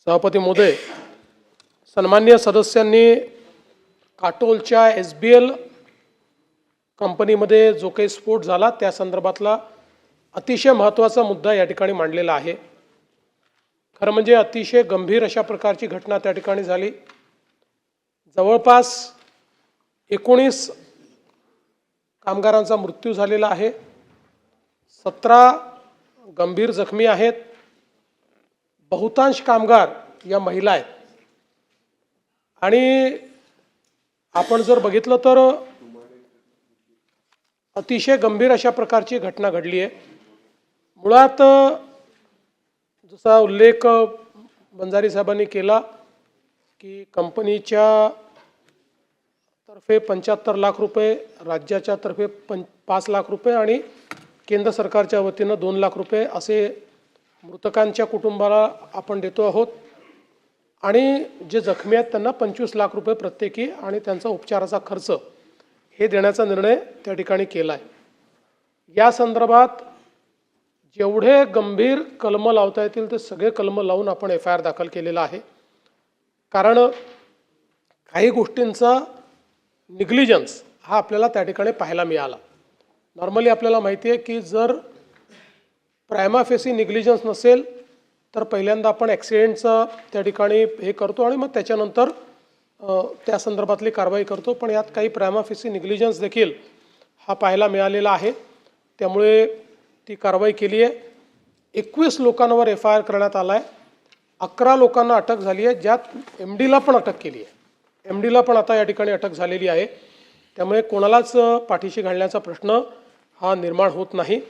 सभापती महोदय, सन्मान्य सदस्यांनी काटोलच्या SBL कंपनीमध्ये जो काही स्फोट झाला त्या संदर्भातला अतिशय महत्त्वाचा मुद्दा या ठिकाणी मांडलेला आहे। खरं म्हणजे अतिशय गंभीर अशा प्रकारची घटना त्या ठिकाणी झाली। जवळपास 19 कामगारांचा मृत्यू झालेला आहे, 17 गंभीर जखमी आहेत। बहुतांश कामगार या महिला आहेत आणि आपण जर बघितलं तर अतिशय गंभीर अशा प्रकारची घटना घडली आहे। मुळात जसा उल्लेख बंजारी साहेबांनी केला की कंपनीच्या तर्फे 75 लाख रुपये, राज्याच्या तर्फे 5 लाख रुपये आणि केंद्र सरकारच्या वतीनं 2 लाख रुपये असे मृतकांच्या कुटुंबाला आपण देतो आहोत आणि जे जखमी आहेत त्यांना 25 लाख रुपये प्रत्येकी आणि त्यांचा उपचाराचा खर्च हे देण्याचा निर्णय त्या ठिकाणी केला आहे। या संदर्भात जेवढे गंभीर कलम लावता येतील ते सगळे कलम लावून आपण FIR दाखल केलेला आहे। कारण काही गोष्टींचा निग्लिजन्स हा आपल्याला त्या ठिकाणी पाहायला मिळाला। नॉर्मली आपल्याला माहिती आहे की जर प्रायमा फेसी निग्लिजन्स नसेल तर पहिल्यांदा आपण ॲक्सिडेंटचा त्या ठिकाणी हे करतो आणि मग त्याच्यानंतर त्या संदर्भातली कारवाई करतो, पण यात काही प्रायमा फेसी निग्लिजन्स देखील हा पाहायला मिळालेला आहे। त्यामुळे ती कारवाई केली आहे। 21 लोकांवर FIR करण्यात आला आहे। 11 लोकांना अटक झाली आहे, ज्यात MDला पण अटक केली आहे। MDला पण आता या ठिकाणी अटक झालेली आहे। त्यामुळे कोणालाच पाठीशी घालण्याचा प्रश्न हा निर्माण होत नाही।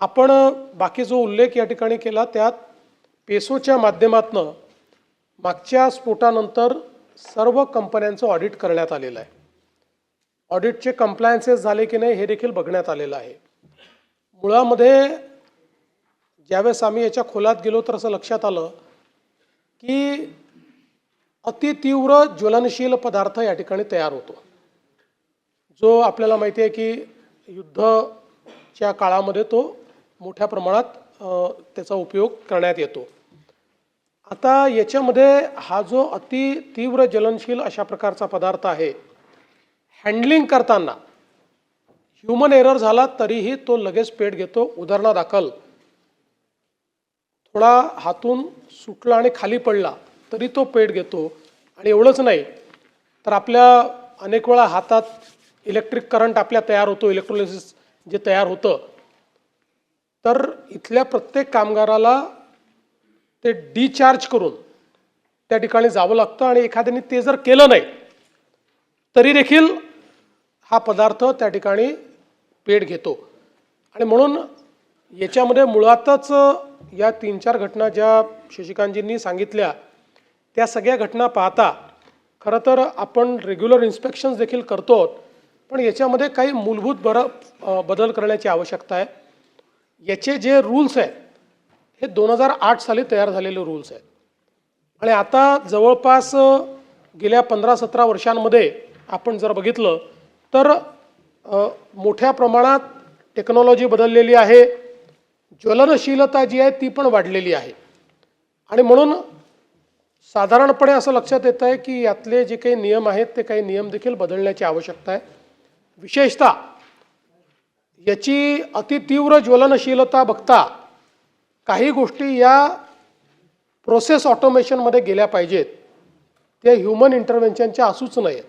आपण बाकी जो उल्लेख या ठिकाणी केला त्यात पेसोच्या माध्यमातून मागच्या स्फोटानंतर सर्व कंपन्यांचं ऑडिट करण्यात आलेलं आहे। ऑडिटचे कंप्लायन्सेस झाले की नाही हे देखील बघण्यात आलेलं आहे। मुळामध्ये ज्यावेळेस आम्ही याच्या खोलात गेलो तर असं लक्षात आलं की अतितीव्र ज्वलनशील पदार्थ या ठिकाणी तयार होतो, जो आपल्याला माहिती आहे की युद्धाच्या काळामध्ये तो मोठ्या प्रमाणात त्याचा उपयोग करण्यात येतो। आता याच्यामध्ये हा जो अतितीव्र ज्वलनशील अशा प्रकारचा पदार्थ आहे, हँडलिंग करताना ह्यूमन एरर झाला तरीही तो लगेच पेट घेतो। उदाहरणादाखल थोडा हातून सुटला आणि खाली पडला तरी तो पेट घेतो। आणि एवढंच नाही तर आपल्या अनेक वेळा हातात इलेक्ट्रिक करंट आपल्या तयार होतो, इलेक्ट्रोलिसिस जे तयार होतं, तर इथल्या प्रत्येक कामगाराला ते डिचार्ज करून त्या ठिकाणी जावं लागतं आणि एखाद्याने ते जर केलं नाही तरी देखील हा पदार्थ त्या ठिकाणी पेट घेतो। आणि म्हणून याच्यामध्ये मुळातच या 3-4 घटना ज्या शशिकांतजींनी सांगितल्या त्या सगळ्या घटना पाहता खरं तर आपण रेग्युलर इन्स्पेक्शन्स देखील करतो, पण याच्यामध्ये काही मूलभूत बदल करण्याची आवश्यकता आहे। याचे जे रूल्स आहेत हे 2008 साली तयार झालेले रूल्स आहेत आणि आता जवळपास गेल्या 15-17 वर्षांमध्ये आपण जर बघितलं तर मोठ्या प्रमाणात टेक्नॉलॉजी बदललेली आहे, ज्वलनशीलता जी आहे ती पण वाढलेली आहे। आणि म्हणून साधारणपणे असं लक्षात येतं आहे की यातले जे काही नियम आहेत ते काही नियम देखील बदलण्याची आवश्यकता आहे। विशेषतः याची अतितीव्र ज्वलनशीलता बघता काही गोष्टी या प्रोसेस ऑटोमेशनमध्ये गेल्या पाहिजेत, त्या ह्यूमन इंटरव्हेन्शनच्या असूच नयेत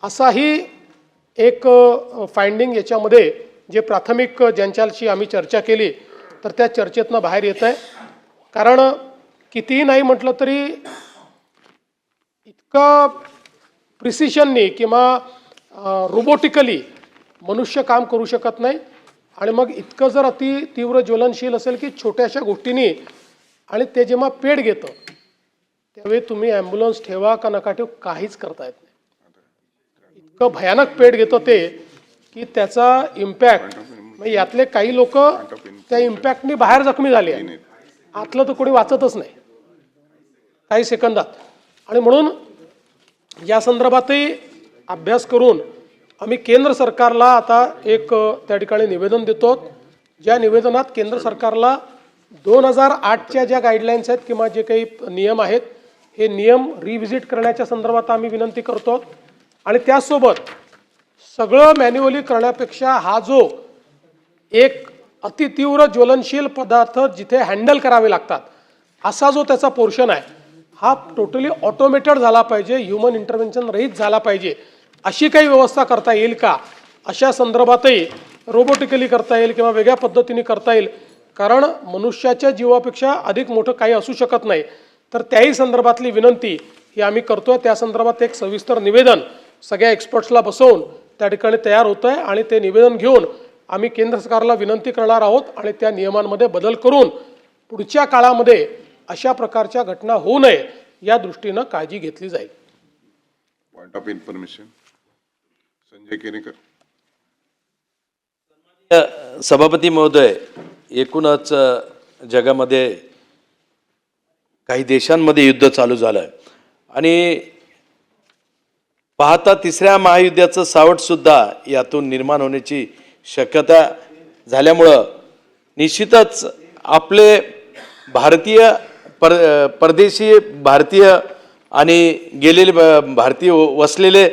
असाही एक फाइंडिंग याच्यामध्ये जे प्राथमिक ज्यांच्याशी आम्ही चर्चा केली तर त्या चर्चेतनं बाहेर येत आहे। कारण कितीही नाही म्हटलं तरी इतकं प्रिसिशननी किंवा रोबोटिकली मनुष्य काम करू शकत नाही आणि मग इतकं जर अति तीव्र ज्वलनशील असेल की छोट्याशा गोष्टींनी आणि ते जेव्हा पेट घेतं त्यावेळी तुम्ही ॲम्ब्युलन्स ठेवा का नका ठेव काहीच करता येत नाही। इतकं भयानक पेट घेतं ते की त्याचा इम्पॅक्ट म्हणजे यातले काही लोक त्या इम्पॅक्टनी बाहेर जखमी झाले आहेत, आतलं तर कोणी वाचतच नाही काही सेकंदात। आणि म्हणून या संदर्भातही अभ्यास करून आम्ही केंद्र सरकारला आता एक त्या ठिकाणी निवेदन देतो, ज्या निवेदनात केंद्र सरकारला 2008च्या ज्या गाईडलाईन्स आहेत किंवा जे काही नियम आहेत हे नियम रिव्हिजिट करण्याच्या संदर्भात आम्ही विनंती करतो आणि त्यासोबत सगळं मॅन्युअली करण्यापेक्षा हा जो एक अतितीव्र ज्वलनशील पदार्थ जिथे हँडल करावे लागतात असा जो त्याचा पोर्शन आहे हा टोटली ऑटोमेटेड झाला पाहिजे, ह्युमन इंटरव्हेन्शन रहित झाला पाहिजे, अशी काही व्यवस्था करता येईल का अशा संदर्भातही रोबोटिकली करता येईल किंवा वेगळ्या पद्धतीने करता येईल, कारण मनुष्याच्या जीवापेक्षा अधिक मोठं काही असू शकत नाही. तर त्याही संदर्भातली विनंती ही आम्ही करतोय. त्या संदर्भात एक सविस्तर निवेदन सगळ्या एक्सपर्ट्सला बसवून त्या ठिकाणी तयार होतं आहे आणि ते निवेदन घेऊन आम्ही केंद्र सरकारला विनंती करणार आहोत आणि त्या नियमांमध्ये बदल करून पुढच्या काळामध्ये अशा प्रकारच्या घटना होऊ नये या दृष्टीनं काळजी घेतली जाईल. Point of information Sanjay Kenekar. सभापती महोदय, एकूणच जगामध्ये काही देशांमध्ये युद्ध चालू झालं आहे आणि पाहता तिसऱ्या महायुद्धाचं सावटसुद्धा यातून निर्माण होण्याची शक्यता झाल्यामुळं निश्चितच आपले भारतीय परदेशी भारतीय आणि गेलेले भारतीय वसलेले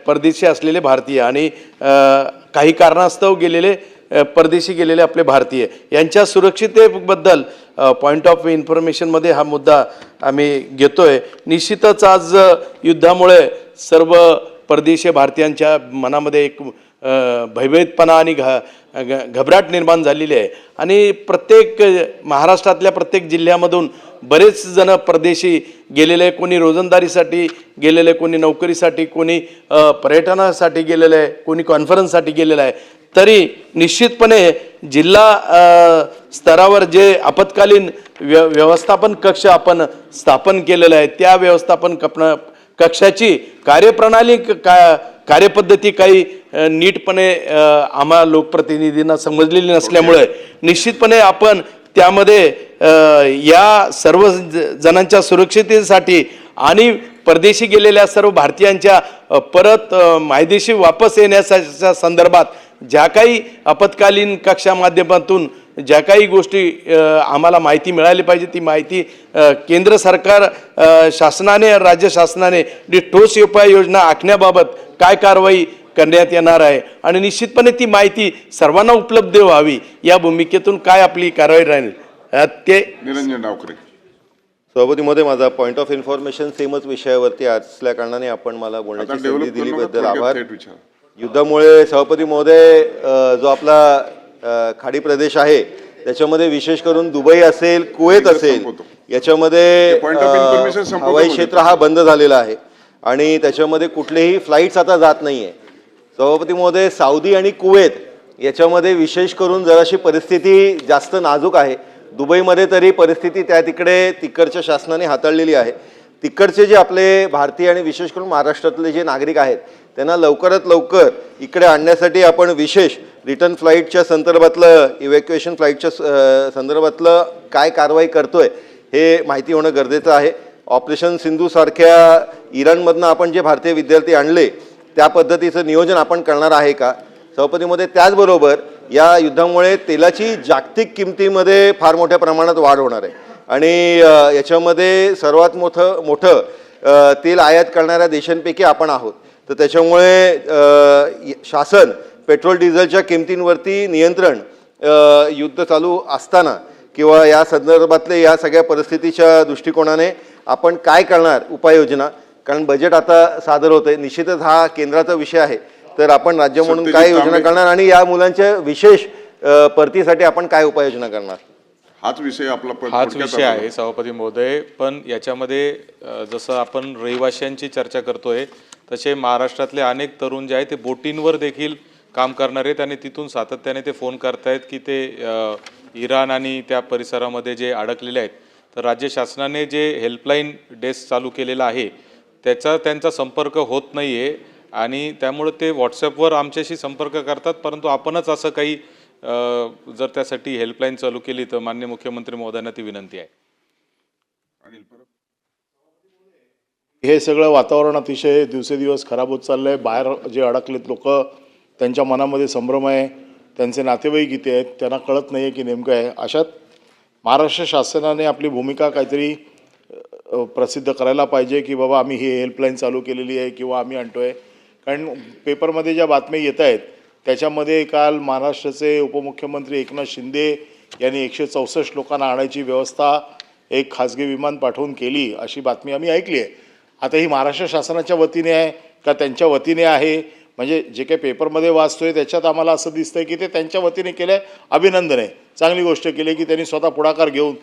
परदेशी असलेले भारतीय आणि काही कारणास्तव गेलेले परदेशी गेलेले आपले भारतीय यांच्या सुरक्षिततेबद्दल पॉईंट ऑफ इन्फॉर्मेशनमध्ये हा मुद्दा आम्ही घेतोय. निश्चितच आज युद्धामुळे सर्व परदेशी भारतीयांच्या मनामध्ये एक भयभीतपणा आणि घबराट निर्माण झालेली आहे आणि प्रत्येक महाराष्ट्रातल्या प्रत्येक जिल्ह्यामधून बरेच जण परदेशी गेलेले, कोणी रोजंदारीसाठी गेलेले, कोणी नोकरीसाठी, कोणी पर्यटनासाठी गेलेलं आहे, कोणी कॉन्फरन्ससाठी गेलेलं आहे. तरी निश्चितपणे जिल्हा स्तरावर जे आपत्कालीन व्यवस्थापन कक्ष आपण स्थापन केलेलं आहे त्या व्यवस्थापन कक्षाची कार्यप्रणाली कार्यपद्धती काही नीटपणे आम्हा लोकप्रतिनिधींना समजलेली नसल्यामुळे निश्चितपणे आपण त्यामध्ये या सर्व जणांच्या सुरक्षिततेसाठी आणि परदेशी गेलेल्या सर्व भारतीयांच्या परत मायदेशी वापस येण्याच्या संदर्भात ज्या काही आपत्कालीन कक्षा माध्यमातून ज्या काही गोष्टी आम्हाला माहिती मिळाली पाहिजे ती माहिती केंद्र सरकार शासनाने राज्य शासनाने ठोस उपाययोजना आखण्याबाबत काय कारवाई करण्यात येणार आहे आणि निश्चितपणे ती माहिती सर्वांना उपलब्ध व्हावी या भूमिकेतून काय आपली कारवाई राहील ते. निरंजन डावकरे. सभापती महोदय, माझा पॉईंट ऑफ इन्फॉर्मेशन सेमच विषयावरती असल्या कारणाने आपण मला बोलण्याची संधी दिलीबद्दल आभार. युद्धामुळे सभापती महोदय जो आपला खाडी प्रदेश आहे त्याच्यामध्ये विशेष करून दुबई असेल, कुवेत असेल याच्यामध्ये हवाई क्षेत्र हा बंद झालेला आहे आणि त्याच्यामध्ये कुठलेही फ्लाईट्स आता जात नाही आहे. सभापती महोदय, सौदी आणि कुवेत याच्यामध्ये विशेष करून जराशी परिस्थिती जास्त नाजूक आहे. दुबईमध्ये तरी परिस्थिती त्या तिकडच्या शासनाने हाताळलेली आहे. तिकडचे जे आपले भारतीय आणि विशेष करून महाराष्ट्रातले जे नागरिक आहेत त्यांना लवकरात लवकर इकडे आणण्यासाठी आपण विशेष रिटर्न फ्लाईटच्या संदर्भातलं इव्हॅक्युएशन फ्लाईटच्या संदर्भातलं काय कारवाई करतोय हे माहिती होणं गरजेचं आहे. ऑपरेशन सिंधूसारख्या इराणमधनं आपण जे भारतीय विद्यार्थी आणले त्या पद्धतीचं नियोजन आपण करणार आहे का सभापतीमध्ये. त्याचबरोबर या युद्धामुळे तेलाची जागतिक किमतीमध्ये फार मोठ्या प्रमाणात वाढ होणार आहे आणि याच्यामध्ये सर्वात मोठं तेल आयात करणाऱ्या देशांपैकी आपण आहोत. तर त्याच्यामुळे शासन पेट्रोल डिझेलच्या किमतींवरती नियंत्रण युद्ध चालू असताना किंवा या संदर्भातले या सगळ्या परिस्थितीच्या दृष्टिकोनाने आपण काय करणार उपाययोजना, कारण बजेट आता सादर होते, निश्चितच हा केंद्राचा विषय आहे. तर आपण राज्य म्हणून काय योजना करणार आणि या मुलांच्या विशेष परतीसाठी आपण काय उपाययोजना करणार हाच विषय आहे सभापती महोदय. पण याच्यामध्ये जसं आपण रहिवाशांची चर्चा करतोय तसे महाराष्ट्रातले अनेक तरुण जे आहेत ते बोटींवर देखील काम करणार आहेत आणि तिथून सातत्याने ते फोन करतायत की ते इराण आणि त्या परिसरामध्ये जे अडकलेले आहेत. तर राज्य शासनाने जे हेल्पलाईन डेस्क चालू केलेला आहे त्यांचा संपर्क होत नाही आहे आणि त्यामुळे ते व्हॉट्सॲपवर आमच्याशी संपर्क करतात. परंतु आपणच असं काही जर त्यासाठी हेल्पलाईन चालू केली तर माननीय मुख्यमंत्री महोदयांना ती विनंती आहे. हे सगळं वातावरण अतिशय दिवसेदिवस खराब होत चाललं आहे. बाहेर जे अडकलेत लोक त्यांच्या मनामध्ये संभ्रम आहे, त्यांचे नातेवाईक इथे आहेत, त्यांना कळत नाही आहे की नेमकं आहे. अशात महाराष्ट्र शासनाने आपली भूमिका काहीतरी प्रसिद्ध करायला पाहिजे की बाबा आम्ही ही हेल्पलाईन चालू केलेली आहे किंवा आम्ही आणतोय. कारण पेपरमध्ये ज्या बातम्या येत आहेत त्याच्यामध्ये काल महाराष्ट्राचे उपमुख्यमंत्री एकनाथ शिंदे यांनी 164 लोकांना आणायची व्यवस्था एक खाजगी विमान पाठवून केली अशी बातमी आम्ही ऐकली आहे. आता ही महाराष्ट्र शासनाच्या वतीने आहे का त्यांच्या वतीने आहे, म्हणजे जे काही पेपरमध्ये वाचतोय त्याच्यात आम्हाला असं दिसतंय की ते त्यांच्या वतीने केलं आहे. अभिनंदन आहे, चांगली गोष्ट केली की त्यांनी स्वतः पुढाकार घेऊन.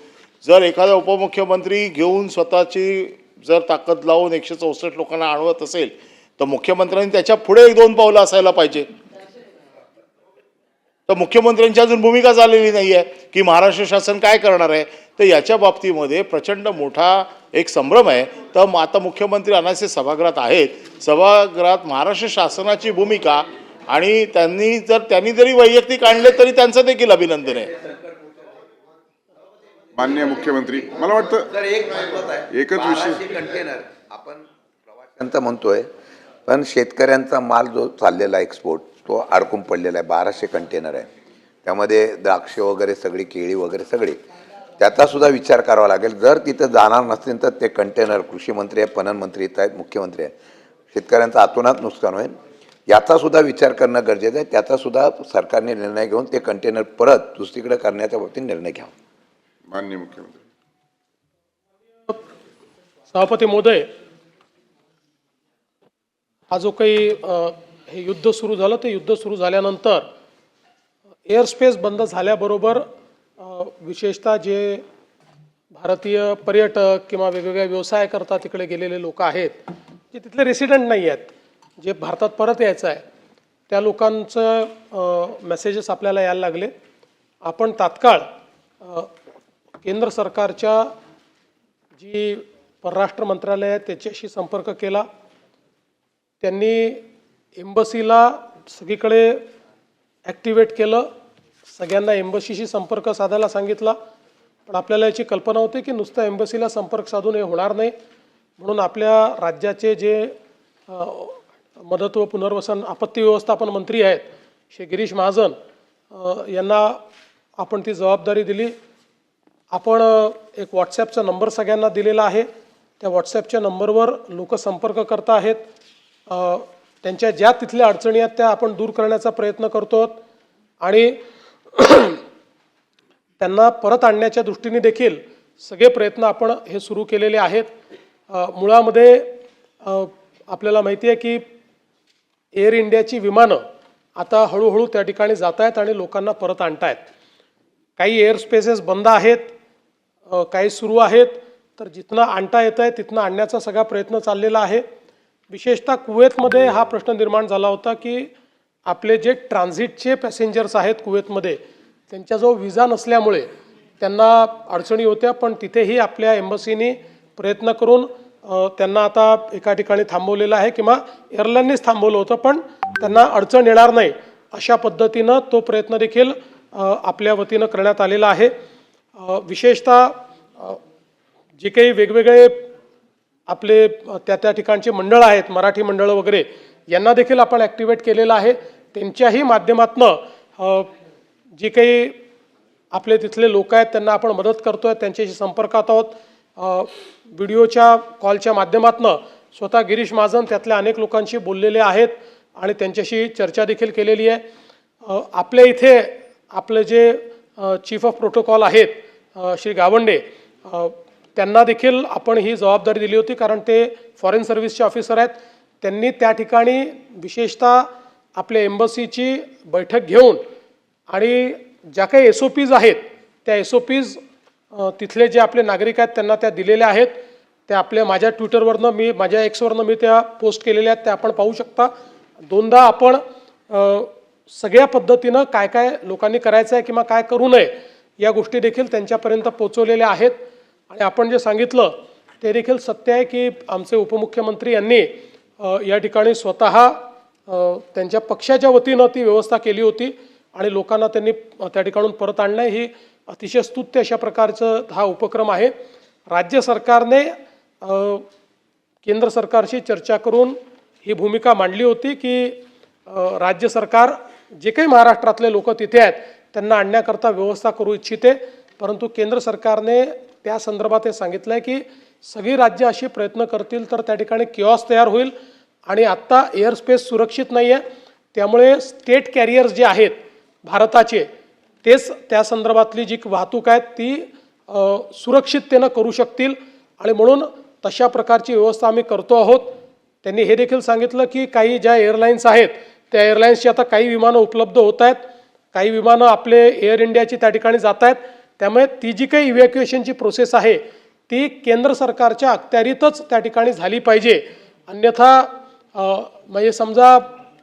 जर एखादा उपमुख्यमंत्री घेऊन स्वतःची जर ताकद लावून 164 लोकांना आणवत असेल तर मुख्यमंत्र्यांनी त्याच्या पुढे 1-2 पावलं असायला पाहिजे. तर मुख्यमंत्र्यांची अजून भूमिका झालेली नाही आहे की महाराष्ट्र शासन काय करणार आहे. तर याच्या बाबतीमध्ये प्रचंड मोठा एक संभ्रम आहे. तर आता मुख्यमंत्री अनासे सभागृहात आहेत, सभागृहात महाराष्ट्र शासनाची भूमिका आणि त्यांनी जरी वैयक्तिक आणले तरी त्यांचं देखील अभिनंदन आहे. माननीय मुख्यमंत्री, मला वाटतं तर एक महत्त्वाचा आहे, एकच विषय 1200 कंटेनर आपण प्रवाशांचा म्हणतोय, पण शेतकऱ्यांचा माल जो चाललेला एक्सपोर्ट तो अडकून पडलेला आहे. 1200 कंटेनर आहे, त्यामध्ये द्राक्ष वगैरे सगळी, केळी वगैरे सगळी, त्याचा सुद्धा विचार करावा लागेल. जर तिथं जाणार नसतील तर ते कंटेनर, कृषी मंत्री आहे, पणन मंत्री येत आहेत, मुख्यमंत्री आहे, शेतकऱ्यांचं आतोनात नुकसान होईल. याचा सुद्धा विचार करणं गरजेचं आहे. त्याचा सुद्धा सरकारने निर्णय घेऊन ते कंटेनर परत दुसरीकडे करण्याच्या बाबतीत निर्णय घ्यावा. माननीय मुख्यमंत्री. सभापती महोदय, हा जो काही हे युद्ध सुरू झालं ते युद्ध सुरू झाल्यानंतर एअर स्पेस बंद झाल्याबरोबर विशेषतः जे भारतीय पर्यटक किंवा वेगवेगळ्या व्यवसाय करता तिकडे गेलेले लोक आहेत, जे तिथले रेसिडेंट नाही आहेत, जे भारतात परत यायचं आहे, त्या लोकांचं मेसेजेस आपल्याला यायला लागले. आपण तात्काळ केंद्र सरकारच्या जी परराष्ट्र मंत्रालय आहे त्याच्याशी संपर्क केला. त्यांनी एम्बसीला सगळीकडे ॲक्टिवेट केलं, सगळ्यांना एम्बसीशी संपर्क साधायला सांगितला. पण आपल्याला याची कल्पना होती की नुसतं एम्बसीला संपर्क साधून हे होणार नाही, म्हणून आपल्या राज्याचे जे मदत व पुनर्वसन आपत्ती व्यवस्थापन मंत्री आहेत श्री गिरीश महाजन यांना आपण ती जबाबदारी दिली. आपण एक व्हॉट्सॲपचा नंबर सगळ्यांना दिलेला आहे. त्या व्हॉट्सॲपच्या नंबरवर लोक संपर्क करत आहेत. त्यांच्या ज्या तिथल्या अडचणी आहेत त्या आपण दूर करण्याचा प्रयत्न करतो आणि त्यांना परत आणण्याच्या दृष्टीने देखील सगळे प्रयत्न आपण हे सुरू केलेले आहेत. मुळामध्ये आपल्याला माहिती आहे की एअर इंडियाची विमानं आता हळूहळू त्या ठिकाणी जात आहेत आणि लोकांना परत आणत आहेत. काही एअर स्पेसेस बंद आहेत, काही सुरू आहेत. तर जिथनं आणता येतं आहे तिथनं आणण्याचा सगळा प्रयत्न चाललेला आहे. विशेषतः कुवेतमध्ये हा प्रश्न निर्माण झाला होता की आपले जे ट्रान्झिटचे पॅसेंजर्स आहेत कुवेतमध्ये, त्यांच्याजवळ विजा नसल्यामुळे त्यांना अडचणी होत्या. पण तिथेही आपल्या एम्बसीनी प्रयत्न करून त्यांना आता एका ठिकाणी थांबवलेलं आहे किंवा एअरलाईननीच थांबवलं होतं, पण त्यांना अडचण येणार नाही अशा पद्धतीनं तो प्रयत्न देखील आपल्या वतीनं करण्यात आलेला आहे. विशेषतः जे काही वेगवेगळे आपले त्या ठिकाणचे मंडळ आहेत, मराठी मंडळं वगैरे, यांना देखील आपण ॲक्टिवेट केलेलं आहे. त्यांच्याही माध्यमातनं जे काही आपले तिथले लोक आहेत त्यांना आपण मदत करतो आहे, त्यांच्याशी संपर्कात आहोत. व्हिडिओच्या कॉलच्या माध्यमातनं स्वतः गिरीश महाजन त्यातल्या अनेक लोकांशी बोललेले आहेत आणि त्यांच्याशी चर्चा देखील केलेली आहे. आपल्या इथे आपले जे चीफ ऑफ प्रोटोकॉल आहेत श्री गावंडे, त्यांना देखील आपण ही जबाबदारी दिली होती कारण ते फॉरेन सर्व्हिसचे ऑफिसर आहेत. त्यांनी त्या ठिकाणी विशेषतः आपल्या एम्बसीची बैठक घेऊन आणि ज्या काही SOPs आहेत त्या SOPs तिथले जे आपले नागरिक आहेत त्यांना त्या दिलेल्या आहेत. त्या माझ्या ट्विटरवरनं माझ्या Xवरनं मी त्या पोस्ट केलेल्या आहेत, त्या आपण पाहू शकता. 2दा आपण सगळ्या पद्धतीनं काय काय लोकांनी करायचं आहे किंवा काय करू नये या गोष्टी देखील त्यांच्यापर्यंत पोचवलेल्या आहेत. आणि आपण जे सांगितलं ते देखील सत्य आहे की आमचे उपमुख्यमंत्री यांनी या ठिकाणी स्वतः त्यांच्या पक्षाच्या वतीनं ती व्यवस्था केली होती आणि लोकांना त्यांनी त्या ठिकाणून परत आणणं ही अतिशय स्तुत्य अशा प्रकारचं हा उपक्रम आहे. राज्य सरकारने केंद्र सरकारशी चर्चा करून ही भूमिका मांडली होती की राज्य सरकार जे काही महाराष्ट्रातले लोक तिथे आहेत त्यांना आणण्याकरता व्यवस्था करू इच्छिते. परंतु केंद्र सरकारने त्या संदर्भात हे सांगितलं आहे की सगळी राज्य अशी प्रयत्न करतील तर त्या ठिकाणी किऑस तयार होईल आणि आत्ता एअर स्पेस सुरक्षित नाही आहे, त्यामुळे स्टेट कॅरियर्स जे आहेत भारताचे तेच त्या संदर्भातली जी वाहतूक आहे ती सुरक्षिततेनं करू शकतील आणि म्हणून तशा प्रकारची व्यवस्था आम्ही करतो आहोत. त्यांनी हे देखील सांगितलं की काही ज्या एअरलाईन्स आहेत त्या एअरलाईन्सची आता काही विमानं उपलब्ध होत आहेत, काही विमानं आपले एअर इंडियाची त्या ठिकाणी जात आहेत, त्यामुळे ती जी काही इव्हॅक्युएशनची प्रोसेस आहे ती केंद्र सरकारच्या अखत्यारीतच त्या ठिकाणी झाली पाहिजे. अन्यथा म्हणजे समजा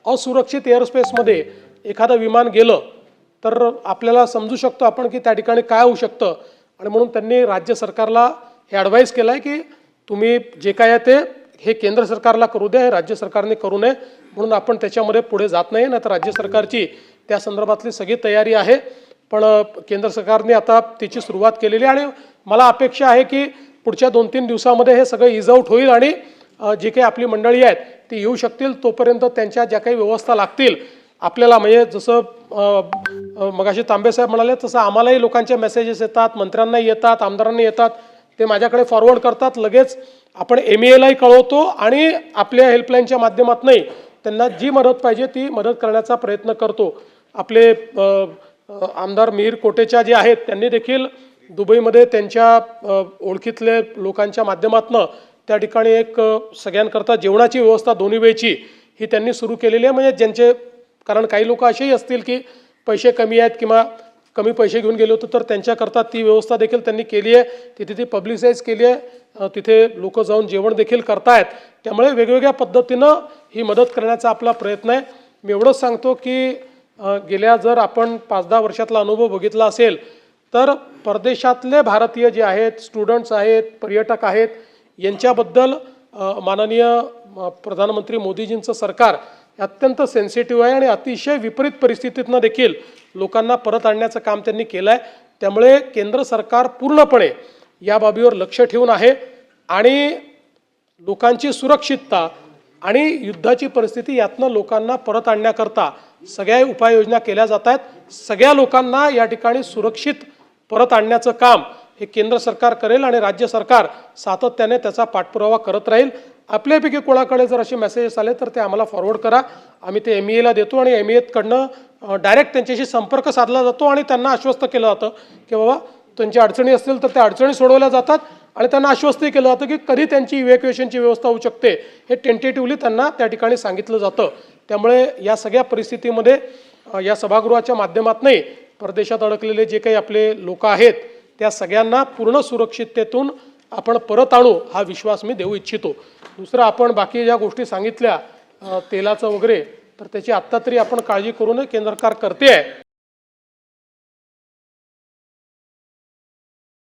असुरक्षित एअरस्पेसमध्ये एखादं विमान गेलं तर आपल्याला समजू शकतो आपण की त्या ठिकाणी काय होऊ शकतं आणि म्हणून त्यांनी राज्य सरकारला हे ॲडवाईस केलं आहे की तुम्ही जे काय आहे ते हे केंद्र सरकारला करू द्या, हे राज्य सरकारने करू नये, म्हणून आपण त्याच्यामध्ये पुढे जात नाही. तर राज्य सरकारची त्या संदर्भातली सगळी तयारी आहे, पण केंद्र सरकारने आता त्याची सुरुवात केलेली आहे आणि मला अपेक्षा आहे की पुढच्या 2-3 दिवसामध्ये हे सगळं इज आऊट होईल आणि जी काही आपली मंडळी आहेत ती येऊ शकतील. तोपर्यंत त्यांच्या ज्या काही व्यवस्था लागतील आपल्याला, म्हणजे जसं मगाशी तांबेसाहेब म्हणाले तसं आम्हालाही लोकांचे मेसेजेस येतात, मंत्र्यांनाही येतात, आमदारांनाही येतात, ते माझ्याकडे फॉरवर्ड करतात, लगेच आपण MEAलाही कळवतो आणि आपल्या हेल्पलाईनच्या माध्यमातूनही त्यांना जी मदत पाहिजे ती मदत करण्याचा प्रयत्न करतो. आपले आमदार मिहीर कोटेचा जे आहेत त्यांनी देखील दुबईमध्ये त्यांच्या ओळखीतले लोकांच्या माध्यमातून त्या ठिकाणी एक सगळ्यांकरता जेवणाची व्यवस्था दोन्ही वेळची ही त्यांनी सुरू केलेली आहे. म्हणजे ज्यांचे, कारण काही लोक असेही असतील की पैसे कमी आहेत किंवा कमी पैसे घेऊन गेले होते तर त्यांच्याकरता ती व्यवस्था देखील त्यांनी केली आहे. तिथे ती पब्लिसाईज केली आहे, तिथे लोक जाऊन जेवण देखील करतायत. त्यामुळे वेगवेगळ्या पद्धतीनं ही मदत करण्याचा आपला प्रयत्न आहे. मी एवढंच सांगतो की गेल्या जर आपण 5-10 वर्षातला अनुभव बघितला असेल तर परदेशातले भारतीय जे आहेत, स्टुडंट्स आहेत, पर्यटक आहेत, यांच्याबद्दल माननीय प्रधानमंत्री मोदीजींचं सरकार अत्यंत सेन्सिटिव्ह आहे आणि अतिशय विपरीत परिस्थितीतनं देखील लोकांना परत आणण्याचं काम त्यांनी केलं आहे. त्यामुळे केंद्र सरकार पूर्णपणे या बाबीवर लक्ष ठेवून आहे आणि लोकांची सुरक्षितता आणि युद्धाची परिस्थिती यातनं लोकांना परत आणण्याकरता सगळ्या उपाययोजना केल्या जात आहेत. सगळ्या लोकांना या ठिकाणी सुरक्षित परत आणण्याचं काम हे केंद्र सरकार करेल आणि राज्य सरकार सातत्याने त्याचा पाठपुरावा करत राहील. आपल्यापैकी कोणाकडे जर असे मेसेजेस आले तर ते आम्हाला फॉरवर्ड करा, आम्ही ते MEAला देतो आणि MEAकडनं डायरेक्ट त्यांच्याशी संपर्क साधला जातो आणि त्यांना आश्वस्त केलं जातं की बाबा त्यांच्या अडचणी असतील तर त्या अडचणी सोडवल्या जातात आणि त्यांना आश्वस्तही केलं जातं की कधी त्यांची इव्हॅक्युएशनची व्यवस्था होऊ शकते हे टेंटेटिव्हली त्यांना त्या ठिकाणी सांगितलं जातं. त्यामुळे या सगळ्या परिस्थितीमध्ये या सभागृहाच्या माध्यमातूनही परदेशात अडकलेले जे काही आपले लोक आहेत त्या सगळ्यांना पूर्ण सुरक्षिततेतून आपण परत आणू हा विश्वास मी देऊ इच्छितो. दुसरं, आपण बाकी ज्या गोष्टी सांगितल्या तेलाचं वगैरे, तर त्याची आत्ता तरी आपण काळजी करू नये, केंद्र सरकार करते आहे.